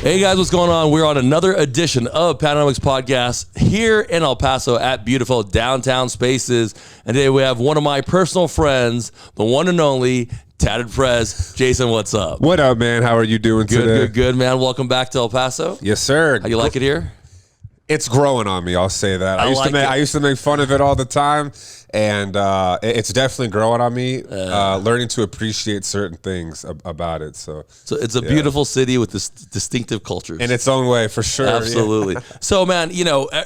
Hey guys, what's going on? We're on another edition of Pandanomics podcast here in El Paso at beautiful downtown spaces. And today we have one of my personal friends, the one and only Tatted Prez. Jason, what's up? What up, man? How are you doing today? Good, man. Welcome back to El Paso. Yes, sir. How you like it here? It's growing on me, I'll say that. I used to make fun of it all the time, and it's definitely growing on me, learning to appreciate certain things about it. So it's a beautiful city with this distinctive cultures. In its own way, for sure. Absolutely. Yeah. So, man,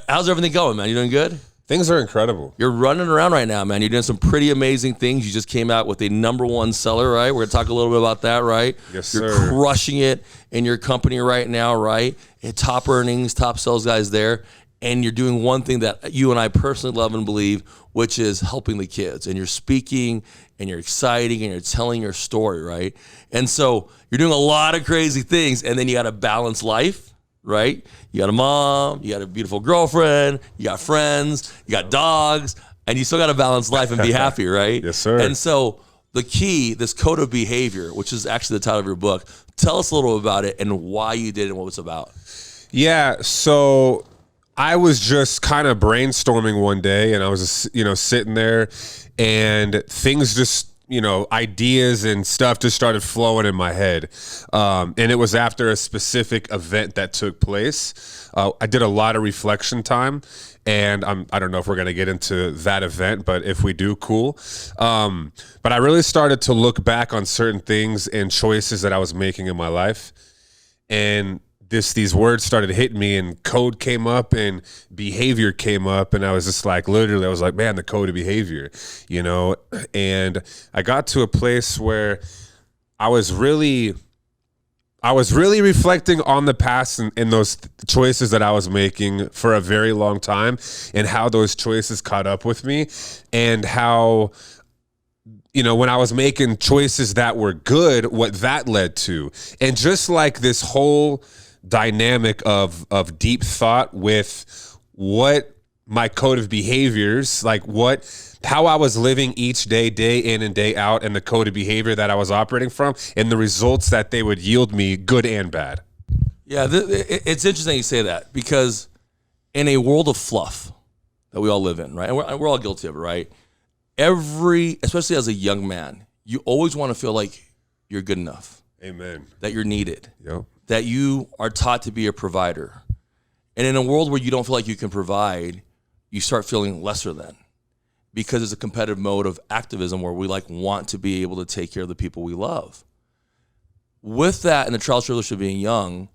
how's everything going, man? You doing good? Things are incredible. You're running around right now, man. You're doing some pretty amazing things. You just came out with a #1 seller, right? We're going to talk a little bit about that, right? Yes, sir. You're crushing it in your company right now, right? And top earnings, top sales guys there. And you're doing one thing that you and I personally love and believe, which is helping the kids. And you're speaking and you're exciting and you're telling your story, right? And so you're doing a lot of crazy things. And then you got a balanced life, right? You got a mom, you got a beautiful girlfriend, you got friends, you got dogs, and you still got a balanced life and be happy, right? Yes, sir. And so the key, this code of behavior, which is actually the title of your book, tell us a little about it and why you did it and what it's about. Yeah, so I was just kind of brainstorming one day, and I was, sitting there, and things just, ideas and stuff just started flowing in my head. And it was after a specific event that took place. I did a lot of reflection time, and I don't know if we're going to get into that event, but if we do, cool. But I really started to look back on certain things and choices that I was making in my life. And these words started hitting me, and code came up and behavior came up, and I was just like, literally, I was like, man, the code of behavior, and I got to a place where I was really reflecting on the past and those choices that I was making for a very long time, and how those choices caught up with me, and how, when I was making choices that were good, what that led to. And just like this whole dynamic of deep thought with what my code of behaviors, like how I was living each day in and day out, and the code of behavior that I was operating from, and the results that they would yield me, good and bad. Yeah, it's interesting you say that, because in a world of fluff that we all live in, right? And we're all guilty of it, right? Especially as a young man, you always want to feel like you're good enough. Amen. That you're needed. Yep. That you are taught to be a provider. And in a world where you don't feel like you can provide, you start feeling lesser than, because it's a competitive mode of activism where we want to be able to take care of the people we love. With that, and the trial tribulation of being young,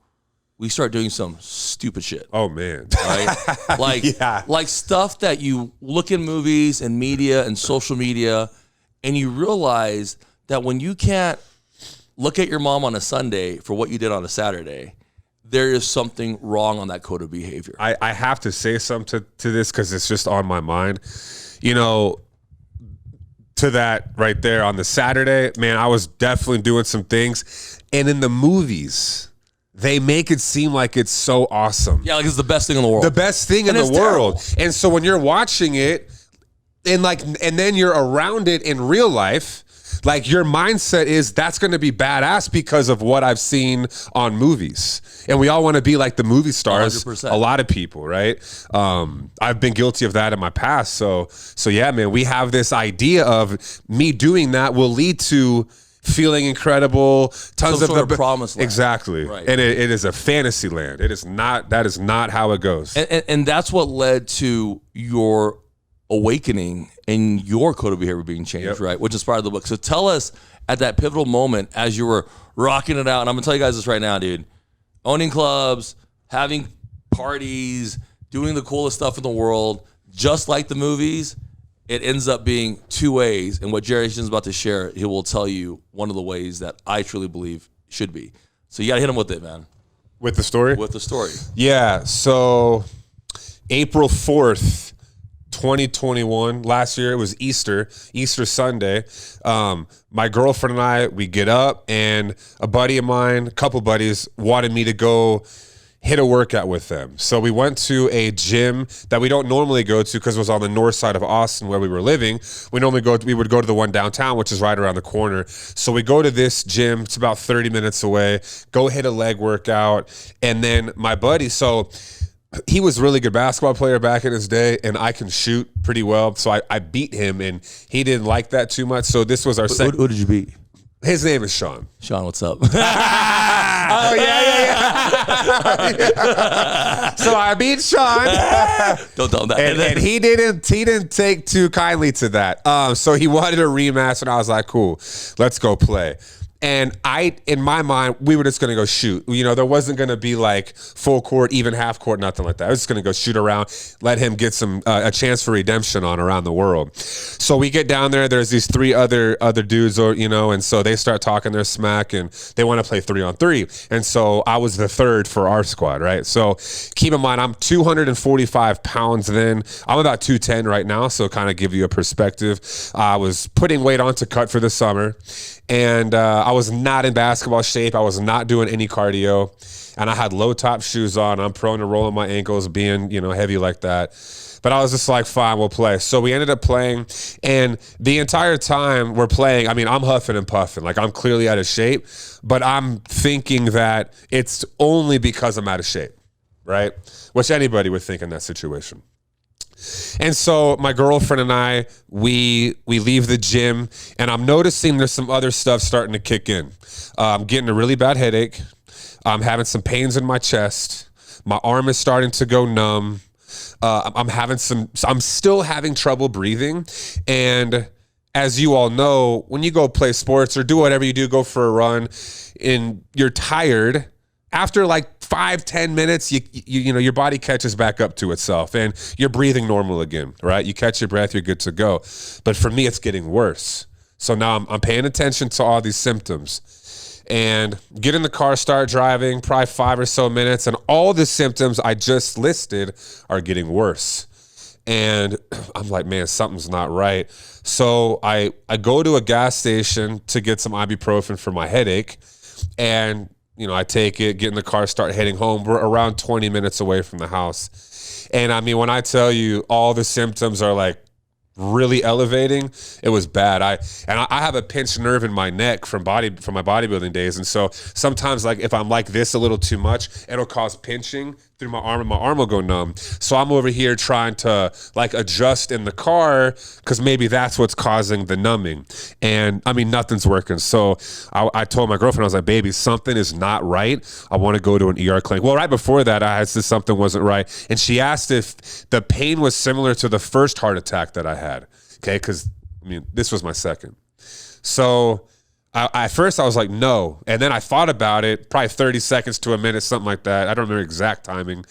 we start doing some stupid shit. Oh man. Right? Like stuff that you look in movies and media and social media, and you realize that when you can't look at your mom on a Sunday for what you did on a Saturday, there is something wrong on that code of behavior. I have to say something to this, because it's just on my mind. To that right there on the Saturday, man, I was definitely doing some things. And in the movies, they make it seem like it's so awesome. Yeah, like it's the best thing in the world. The best thing in the world. And so when you're watching it, and then you're around it in real life, like your mindset is that's going to be badass because of what I've seen on movies. And we all want to be like the movie stars. 100%. A lot of people, right? I've been guilty of that in my past. So yeah, man, we have this idea of me doing that will lead to feeling incredible, tons Some sort of promised land. Exactly. Right. And it is a fantasy land. That is not how it goes. And that's what led to your awakening and your code of behavior being changed, Yep. right? Which inspired the book. So tell us, at that pivotal moment as you were rocking it out, and I'm gonna tell you guys this right now, dude, owning clubs, having parties, doing the coolest stuff in the world, just like the movies, it ends up being two ways. And what Jason's about to share, he will tell you one of the ways that I truly believe should be. So you gotta hit him with it, man. With the story? With the story. Yeah, so April 4th, 2021, last year, it was Easter Sunday. My girlfriend and I, we get up, and a buddy of mine, a couple buddies, wanted me to go hit a workout with them. So we went to a gym that we don't normally go to because it was on the north side of Austin where we were living. We would go to the one downtown, which is right around the corner. So we go to this gym. It's about 30 minutes away. Go hit a leg workout. And then my buddy, so he was a really good basketball player back in his day, and I can shoot pretty well. So I beat him, and he didn't like that too much. So this was our second. Who did you beat? His name is Sean. Sean, what's up? Oh, yeah. So I beat Sean. Don't tell him that. And he didn't take too kindly to that. So he wanted a rematch, and I was like, cool, let's go play. And in my mind, we were just going to go shoot. You know, there wasn't going to be like full court, even half court, nothing like that. I was just going to go shoot around, let him get a chance for redemption on around the world. So we get down there. There's these three other dudes, and so they start talking their smack, and they want to play 3-on-3. And so I was the third for our squad, right? So keep in mind, I'm 245 pounds then. I'm about 210 right now, so kind of give you a perspective. I was putting weight on to cut for the summer. And I was not in basketball shape. I was not doing any cardio. And I had low top shoes on. I'm prone to rolling my ankles, being, heavy like that. But I was just like, fine, we'll play. So we ended up playing. And the entire time we're playing, I'm huffing and puffing. Like, I'm clearly out of shape. But I'm thinking that it's only because I'm out of shape, right? Which anybody would think in that situation. And so my girlfriend and I, we leave the gym, and I'm noticing there's some other stuff starting to kick in. I'm getting a really bad headache. I'm having some pains in my chest. My arm is starting to go numb. I'm still having trouble breathing. And as you all know, when you go play sports or do whatever you do, go for a run, and you're tired, after like 5-10 minutes, your body catches back up to itself and you're breathing normal again, right? You catch your breath, you're good to go. But for me, it's getting worse. So now I'm paying attention to all these symptoms and get in the car, start driving, probably 5 or so minutes, and all the symptoms I just listed are getting worse. And I'm like, man, something's not right. So I go to a gas station to get some ibuprofen for my headache, and I take it, get in the car, start heading home. We're around 20 minutes away from the house. And when I tell you all the symptoms are like really elevating, it was bad. I have a pinched nerve in my neck from my bodybuilding days. And so sometimes, like, if I'm like this a little too much, it'll cause pinching through my arm, and my arm will go numb. So I'm over here trying to like adjust in the car because maybe that's what's causing the numbing. And nothing's working. So I told my girlfriend, I was like, baby, something is not right. I want to go to an ER clinic. Well, right before that, I had said something wasn't right. And she asked if the pain was similar to the first heart attack that I had. Okay. Because this was my second. So at first I was like, no. And then I thought about it, probably 30 seconds to a minute, something like that. I don't remember exact timing.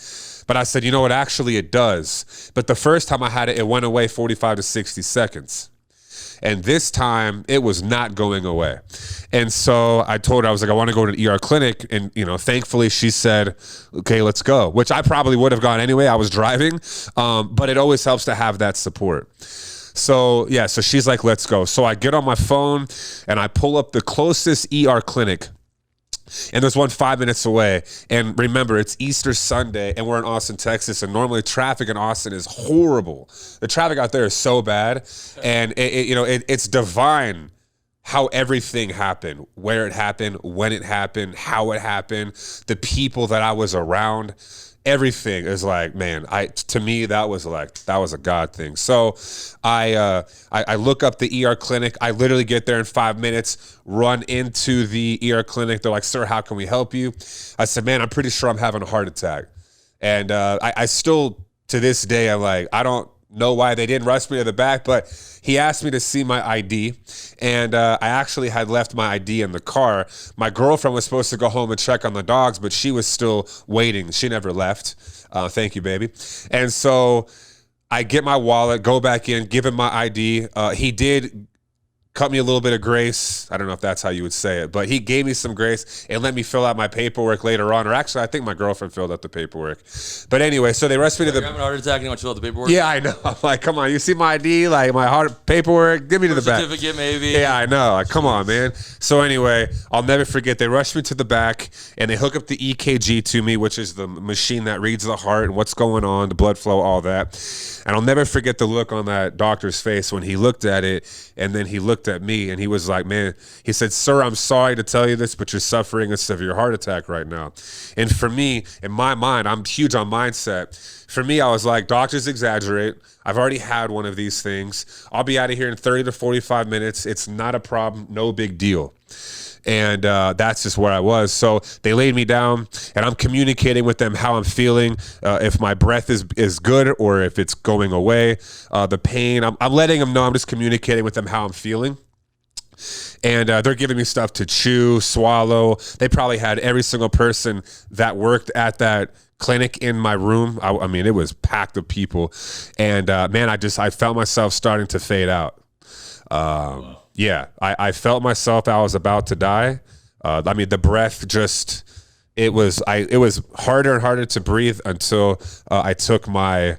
But I said, you know what? Actually, it does. But the first time I had it, it went away 45 to 60 seconds. And this time, it was not going away. And so I told her, I was like, I want to go to an ER clinic. And, thankfully she said, okay, let's go, which I probably would have gone anyway. I was driving. But it always helps to have that support. So she's like, let's go. So I get on my phone and I pull up the closest ER clinic. And there's one 5 minutes away. And remember, it's Easter Sunday and we're in Austin, Texas. And normally traffic in Austin is horrible. The traffic out there is so bad. And it's divine how everything happened, where it happened, when it happened, how it happened, the people that I was around. Everything is like, man, to me, that was a God thing. So I look up the ER clinic. I literally get there in 5 minutes, run into the ER clinic. They're like, sir, how can we help you? I said, man, I'm pretty sure I'm having a heart attack. And I still, to this day, I'm like, I don't know why they didn't rush me to the back, but he asked me to see my ID, and I actually had left my ID in the car. My girlfriend was supposed to go home and check on the dogs, but she was still waiting. She never left. Thank you, baby. And so I get my wallet, go back in, give him my ID. He did cut me a little bit of grace. I don't know if that's how you would say it, but he gave me some grace and let me fill out my paperwork later on. Or actually, I think my girlfriend filled out the paperwork. But anyway, so they rushed me to the... You're having a heart attack and you want to fill out the paperwork? Yeah, I know. I'm like, come on, you see my ID, like my heart paperwork, give me to the back. Certificate, maybe. Yeah, I know. Like, come on, man. So anyway, I'll never forget. They rushed me to the back and they hook up the EKG to me, which is the machine that reads the heart and what's going on, the blood flow, all that. And I'll never forget the look on that doctor's face when he looked at it, and then he looked at me and he was like, man, he said, sir, I'm sorry to tell you this, but you're suffering a severe heart attack right now. And for me, in my mind, I'm huge on mindset. For me, I was like, doctors exaggerate. I've already had one of these things. I'll be out of here in 30 to 45 minutes. It's not a problem. No big deal. And that's just where I was. So they laid me down, and I'm communicating with them how I'm feeling, if my breath is good or if it's going away, the pain. I'm letting them know. I'm just communicating with them how I'm feeling. And they're giving me stuff to chew, swallow. They probably had every single person that worked at that clinic in my room. I mean, it was packed of people. And man, I felt myself starting to fade out. Wow. Yeah, I felt myself. I was about to die. I mean, the breath just, it was harder and harder to breathe until I took my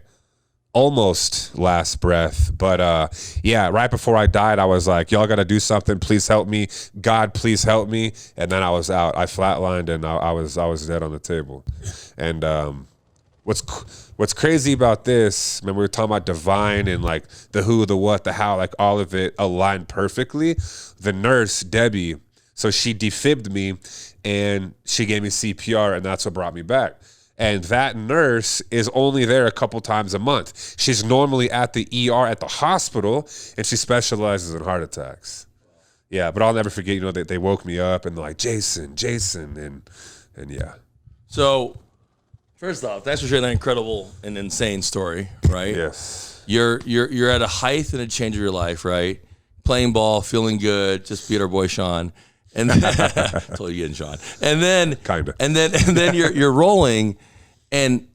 almost last breath. But yeah, right before I died, I was like, y'all got to do something. Please help me. God, please help me. And then I was out. I flatlined and I was dead on the table. And what's crazy about this, when we were talking about divine and like the who, the what, the how, like all of it aligned perfectly. The nurse, Debbie, so she defibbed me and she gave me CPR, and that's what brought me back. And that nurse is only there a couple times a month. She's normally at the ER at the hospital, and she specializes in heart attacks. Yeah, but I'll never forget, you know, they woke me up and they're like, Jason, and yeah. So, first off, thanks for sharing that incredible and insane story, right? Yes. You're at a height and a change of your life, right? Playing ball, feeling good, just beat our boy Sean. And then told you getting Sean. And then kinda. And then you're rolling and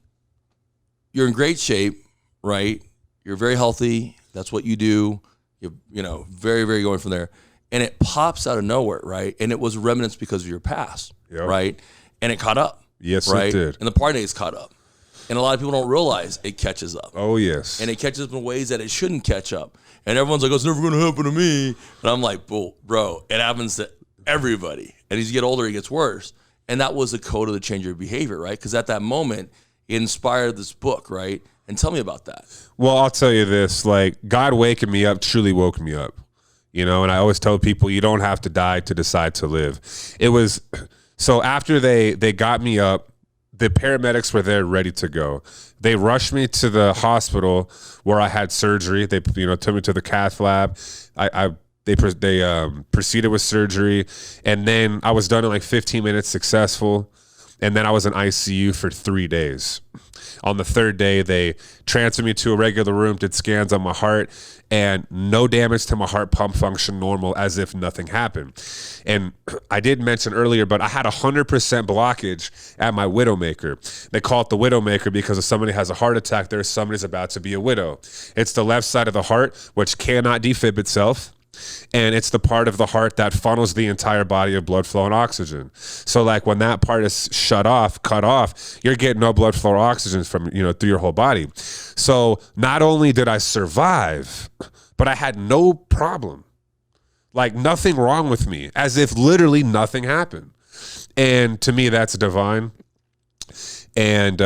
you're in great shape, right? You're very healthy. That's what you do. You know, very, very going from there. And it pops out of nowhere, right? And it was remnants because of your past, yep. Right? And it caught up. Yes, right? It did. And the party is caught up. And a lot of people don't realize it catches up. Oh, yes. And it catches up in ways that it shouldn't catch up. And everyone's like, oh, it's never going to happen to me. And I'm like, bro, it happens to everybody. And as you get older, it gets worse. And that was the code of the change of behavior, right? Because at that moment, it inspired this book, right? And tell me about that. Well, I'll tell you this, like God waking me up truly woke me up, you know, and I always tell people you don't have to die to decide to live. It was, so after they got me up, the paramedics were there ready to go. They rushed me to the hospital where I had surgery. They, you know, took me to the cath lab. They proceeded with surgery, and then I was done in like 15 minutes, successful. And then I was in ICU for 3 days. On the third day, they transferred me to a regular room, did scans on my heart, and no damage to my heart pump function, normal, as if nothing happened. And I did mention earlier, but I had 100% blockage at my widowmaker. They call it the widowmaker because if somebody has a heart attack, there's somebody's about to be a widow. It's the left side of the heart, which cannot defib itself. And it's the part of the heart that funnels the entire body of blood flow and oxygen. So like when that part is cut off, you're getting no blood flow or oxygen from, you know, through your whole body. So not only did I survive, but I had no problem. Like nothing wrong with me, as if literally nothing happened. And to me, that's divine. And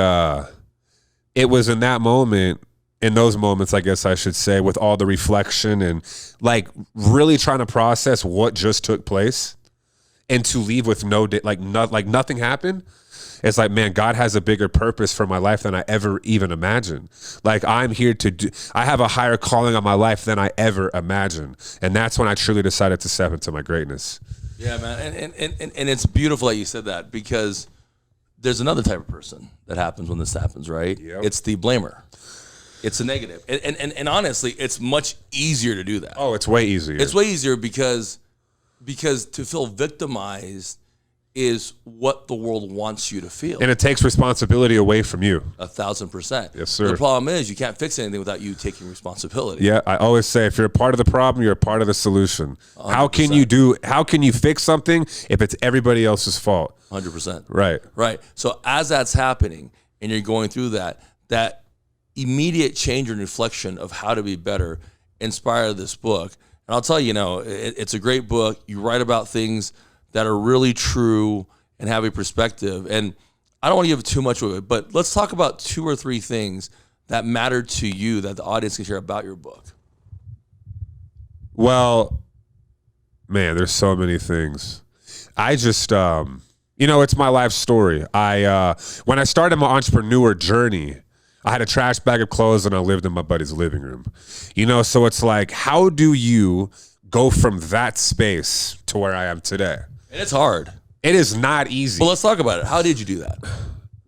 it was in that moment, in those moments, I guess I should say, with all the reflection and like really trying to process what just took place and to leave with nothing happened. It's like, man, God has a bigger purpose for my life than I ever even imagined. Like I'm here I have a higher calling on my life than I ever imagined. And that's when I truly decided to step into my greatness. Yeah, man. And it's beautiful that you said that, because there's another type of person that happens when this happens, right? Yep. It's the blamer. It's a negative. And honestly, it's much easier to do that. Oh, it's way easier. It's way easier because to feel victimized is what the world wants you to feel. And it takes responsibility away from you. 1,000%. Yes, sir. The problem is you can't fix anything without you taking responsibility. Yeah, I always say if you're a part of the problem, you're a part of the solution. 100%. How can you fix something if it's everybody else's fault? 100%. Right. Right. So as that's happening and you're going through that immediate change and reflection of how to be better inspired this book. And I'll tell you, it's a great book. You write about things that are really true and have a perspective. And I don't want to give too much of it, but let's talk about 2 or 3 things that matter to you that the audience can hear about your book. Well, man, there's so many things. I just, it's my life story. When I started my entrepreneur journey, I had a trash bag of clothes and I lived in my buddy's living room. So it's like, how do you go from that space to where I am today? And it's hard. It is not easy. Well, let's talk about it. How did you do that?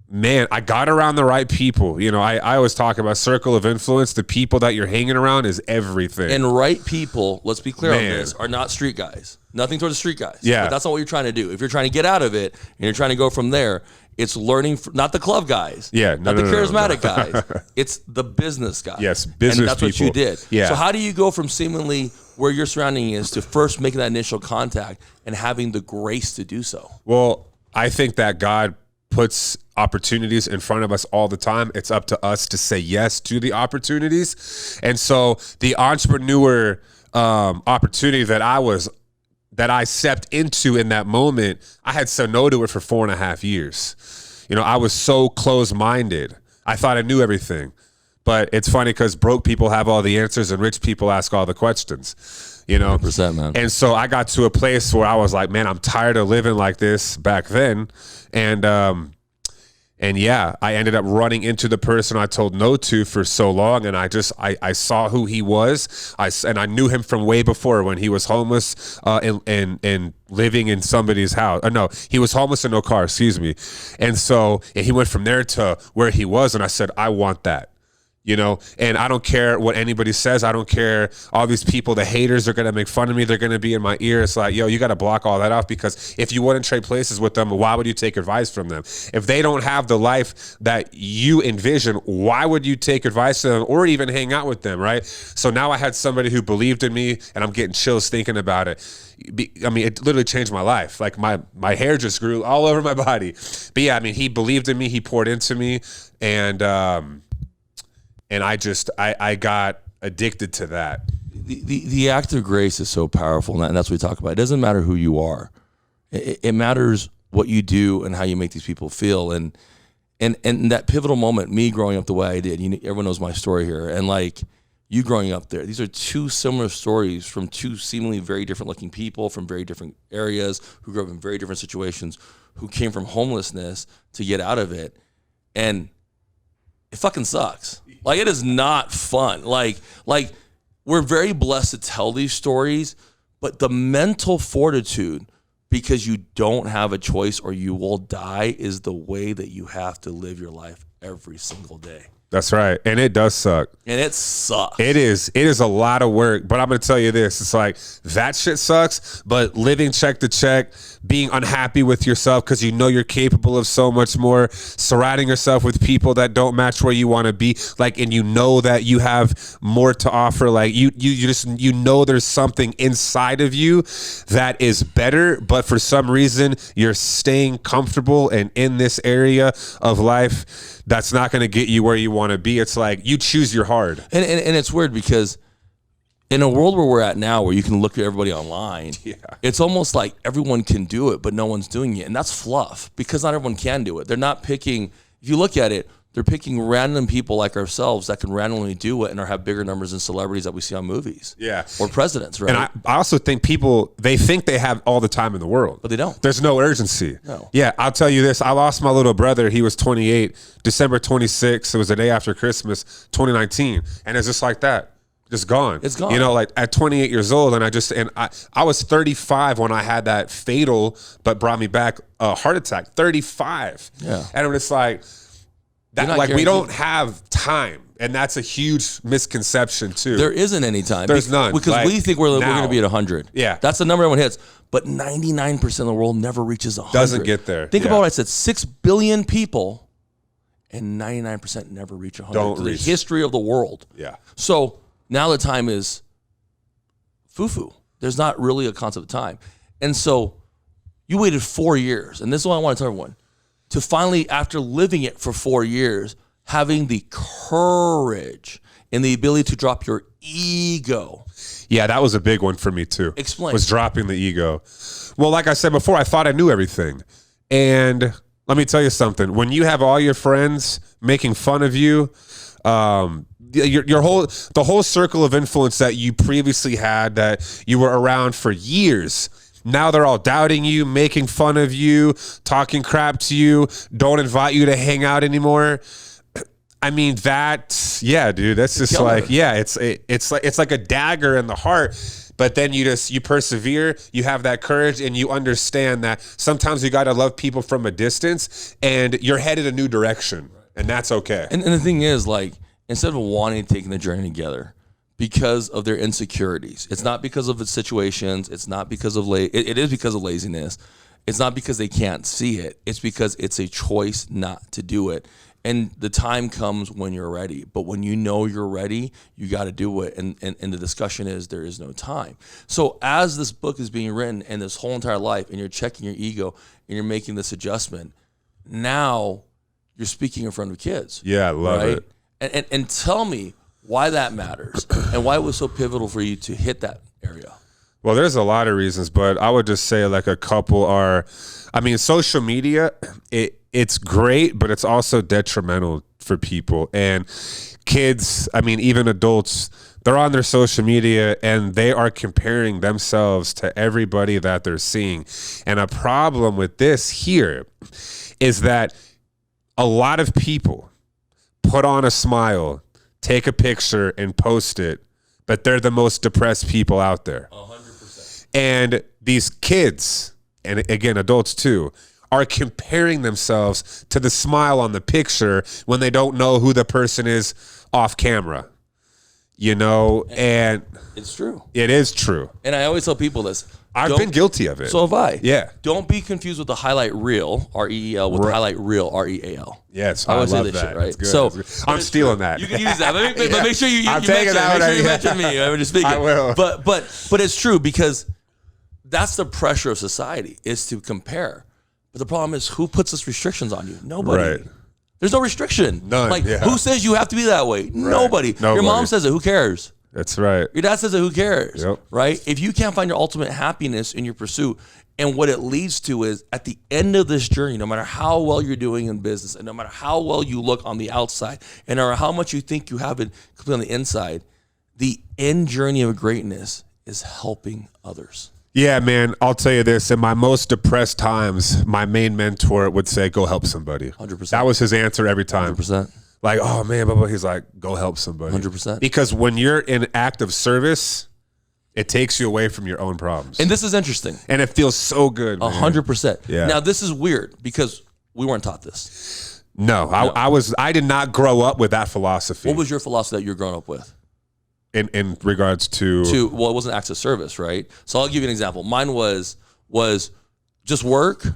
Man, I got around the right people. I always talk about circle of influence. The people that you're hanging around is everything. And right people, let's be clear on this, are not street guys. Nothing towards the street guys. Yeah. But that's not what you're trying to do. If you're trying to get out of it and you're trying to go from there, it's learning, not the club guys. Yeah. Not the charismatic guys. It's the business guys. Yes, business And that's people. what you did. Yeah. So how do you go from seemingly where your surrounding is to first making that initial contact and having the grace to do so? Well, I think that God puts opportunities in front of us all the time. It's up to us to say yes to the opportunities. And so the entrepreneur opportunity that I stepped into in that moment, I had said no to it for 4.5 years. I was so closed-minded. I thought I knew everything. But it's funny because broke people have all the answers and rich people ask all the questions. 100%, man. And so I got to a place where I was like, man, I'm tired of living like this back then. And yeah, I ended up running into the person I told no to for so long. And I saw who he was. And I knew him from way before when he was homeless and living in somebody's house. No, he was homeless and no car, excuse me. And so he went from there to where he was. And I said, I want that. And I don't care what anybody says. I don't care. All these people, the haters are going to make fun of me. They're going to be in my ear. It's like, yo, you got to block all that off, because if you wouldn't trade places with them, why would you take advice from them? If they don't have the life that you envision, why would you take advice from them or even hang out with them, right? So now I had somebody who believed in me, and I'm getting chills thinking about it. I mean, it literally changed my life. Like my hair just grew all over my body. But yeah, I mean, he believed in me. He poured into me. And I got addicted to that. The act of grace is so powerful, and that's what we talk about. It doesn't matter who you are. It matters what you do and how you make these people feel. And that pivotal moment, me growing up the way I did, everyone knows my story here. And like you growing up there, these are 2 similar stories from 2 seemingly very different looking people from very different areas who grew up in very different situations, who came from homelessness to get out of it. And it fucking sucks. Like, it is not fun. Like we're very blessed to tell these stories, but the mental fortitude, because you don't have a choice or you will die, is the way that you have to live your life every single day. That's right. And it does suck. And it sucks. It is a lot of work, but I'm going to tell you this. It's like, that shit sucks, but living check to check, being unhappy with yourself because you're capable of so much more, surrounding yourself with people that don't match where you want to be, like, and that you have more to offer. Like you just, there's something inside of you that is better, but for some reason you're staying comfortable and in this area of life that's not going to get you where you want to be. It's like you choose your hard. And it's weird because in a world where we're at now, where you can look at everybody online, it's almost like everyone can do it, but no one's doing it. And that's fluff, because not everyone can do it. They're not picking, if you look at it, they're picking random people like ourselves that can randomly do it and have bigger numbers than celebrities that we see on movies. Yeah. Or presidents, right? And I also think people, they think they have all the time in the world. But they don't. There's no urgency. No. Yeah, I'll tell you this. I lost my little brother. He was 28, December 26th. It was the day after Christmas, 2019. And it's just like that. Just gone. It's gone. Like at 28 years old, and I was 35 when I had that fatal but brought me back heart attack. 35. Yeah. And it's like, that, like, we don't have time. And that's a huge misconception too. There isn't any time. There's none. Because Like, we think we're now. going to be at 100. Yeah. That's the number everyone hits. But 99% of the world never reaches 100. Doesn't get there. Think about what I said. 6 billion people and 99% never reach 100. Don't The reach. history of the world. Yeah. So now the time is foo-foo. There's not really a concept of time. And so you waited 4 years. And this is what I want to tell everyone. To finally, after living it for 4 years, having the courage and the ability to drop your ego. Yeah, that was a big one for me too. Explain. Was dropping the ego. Well, like I said before, I thought I knew everything. And let me tell you something. When you have all your friends making fun of you, the whole circle of influence that you previously had, that you were around for years, now they're all doubting you, making fun of you, talking crap to you, don't invite you to hang out anymore. I mean, yeah, dude, that's just like, yeah, it's like a dagger in the heart. But then you persevere, you have that courage, and you understand that sometimes you got to love people from a distance, and you're headed a new direction, and that's okay. And the thing is, like, instead of wanting to take the journey together because of their insecurities, it's not because of the situations, it's not because of it is because of laziness. It's not because they can't see it. It's because it's a choice not to do it. And the time comes when you're ready. But when you know you're ready, you got to do it. And the discussion is there is no time. So as this book is being written and this whole entire life, and you're checking your ego and you're making this adjustment, now you're speaking in front of kids. Yeah, I love it. And tell me why that matters and why it was so pivotal for you to hit that area. Well, there's a lot of reasons, but I would just say like a couple are, I mean, social media, it's great, but it's also detrimental for people. And kids, I mean, even adults, they're on their social media and they are comparing themselves to everybody that they're seeing. And a problem with this here is that a lot of people put on a smile, take a picture and post it, but they're the most depressed people out there. 100%. And these kids, and again, adults too, are comparing themselves to the smile on the picture when they don't know who the person is off camera. You know, and it's true. It is true. And I always tell people this. I've been guilty of it. So have I. Yeah. Don't be confused with the highlight reel, REEL, with the highlight reel, REAL. Yes, I always say love this that. shit, right? That's good. So That's good. I'm stealing that. You can use that, but make sure you I'm mention, taking that make sure you one. mention me. I'm just speaking. I will. But it's true, because that's the pressure of society, is to compare. But the problem is, who puts those restrictions on you? Nobody. Right. There's no restriction. None. Like, Yeah. who says you have to be that way? Nobody. Your mom says it. Who cares? That's right. Your dad says it. Who cares? Yep. Right? If you can't find your ultimate happiness in your pursuit, and what it leads to is, at the end of this journey, no matter how well you're doing in business, and no matter how well you look on the outside, and no matter how much you think you have it completely on the inside, the end journey of greatness is helping others. Yeah, man, I'll tell you this. In my most depressed times, my main mentor would say, go help somebody. 100%. That was his answer every time. 100%. Like, oh, man, blah, blah. He's like, go help somebody. 100%. Because when you're in act of service, it takes you away from your own problems. And this is interesting. And it feels so good, man. 100%. Yeah. Now, this is weird, because we weren't taught this. No, I did not grow up with that philosophy. What was your philosophy that you were growing up with? In regards to Well, it wasn't acts of service, right? So I'll give you an example. Mine was just work,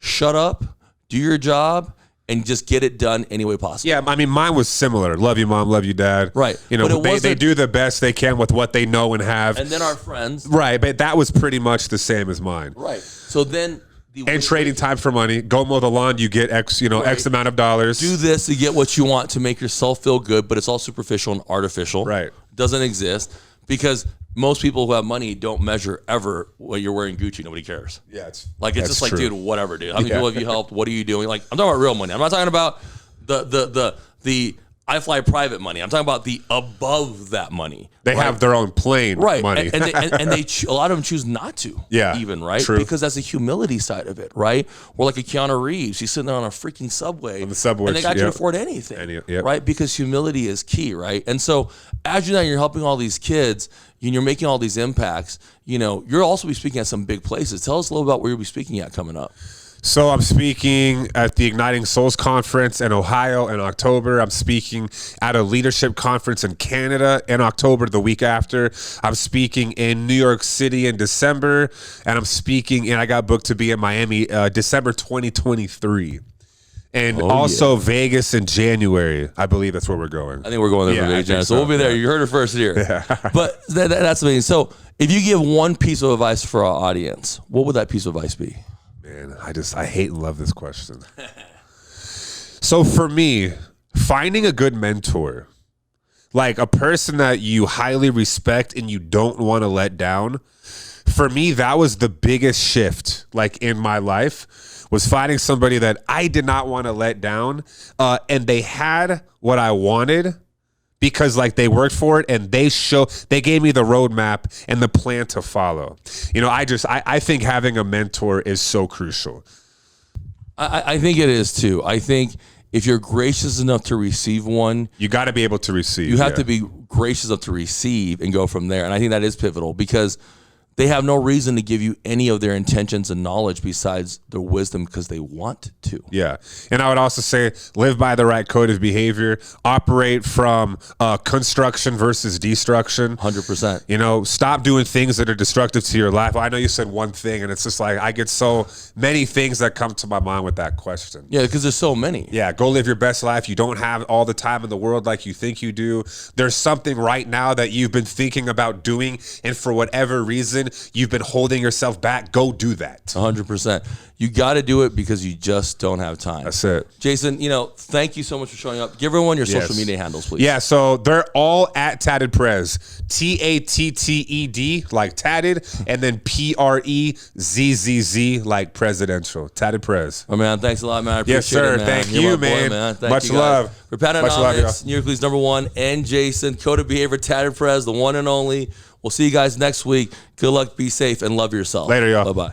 shut up, do your job, and just get it done any way possible. Yeah, I mean, mine was similar. Love you, mom. Love you, dad. Right. You know, But they do the best they can with what they know and have. And then our friends. Right, but that was pretty much the same as mine. Right. So then and trading time for money. Go mow the lawn, you get X, X amount of dollars. Do this to get what you want to make yourself feel good, but it's all superficial and artificial. Right. Doesn't exist, because most people who have money don't measure ever when you're wearing Gucci. Nobody cares. Yeah, it's just like, true. dude, whatever, dude. How many people have you helped? What are you doing? Like, I'm talking about real money. I'm not talking about the I fly private money. I'm talking about the above that money. They have their own plane money. And a lot of them choose not to. Yeah, even, right? True. Because that's the humility side of it, right? Or like a Keanu Reeves, he's sitting there on a freaking subway. On the subway, and they got you to afford anything, yep. right? Because humility is key, right? And so as you're helping all these kids, and you're making all these impacts, you're also be speaking at some big places. Tell us a little about where you'll be speaking at coming up. So I'm speaking at the Igniting Souls Conference in Ohio in October. I'm speaking at a leadership conference in Canada in October, the week after. I'm speaking in New York City in December, and I got booked to be in Miami December 2023. And also Vegas in January. I believe that's where we're going. I think we're going there for Vegas. So we'll be there. You heard it first here. Yeah. But that's amazing. So if you give one piece of advice for our audience, what would that piece of advice be? Man, I hate and love this question. So for me, finding a good mentor, like a person that you highly respect and you don't want to let down, for me, that was the biggest shift like in my life, was finding somebody that I did not want to let down, and they had what I wanted because like they worked for it and they gave me the roadmap and the plan to follow. You know, I think having a mentor is so crucial. I think it is too. I think if you're gracious enough to receive one, you got to be able to receive. You have to be gracious enough to receive and go from there. And I think that is pivotal because they have no reason to give you any of their intentions and knowledge besides their wisdom because they want to. Yeah. And I would also say live by the right code of behavior, operate from construction versus destruction. 100%. You know, stop doing things that are destructive to your life. I know you said one thing, and it's just like I get so many things that come to my mind with that question. Yeah, because there's so many. Yeah, go live your best life. You don't have all the time in the world like you think you do. There's something right now that you've been thinking about doing, and for whatever reason, you've been holding yourself back. Go do that. 100%. You got to do it because you just don't have time. That's it. Jason, thank you so much for showing up. Give everyone your social media handles, please. Yeah, so they're all at Tatted Prez. TATTED, like tatted, and then PREZZZ, like presidential. Tatted Prez. Oh, man, thanks a lot, man. I appreciate it, sir. it, man. Thank You're you, my boy, man. Thank Much you, guys. love. For Pandanomics, New York League's #1, and Jason, Code of Behavior, Tatted Prez, the one and only. We'll see you guys next week. Good luck, be safe, and love yourself. Later, y'all. Bye-bye.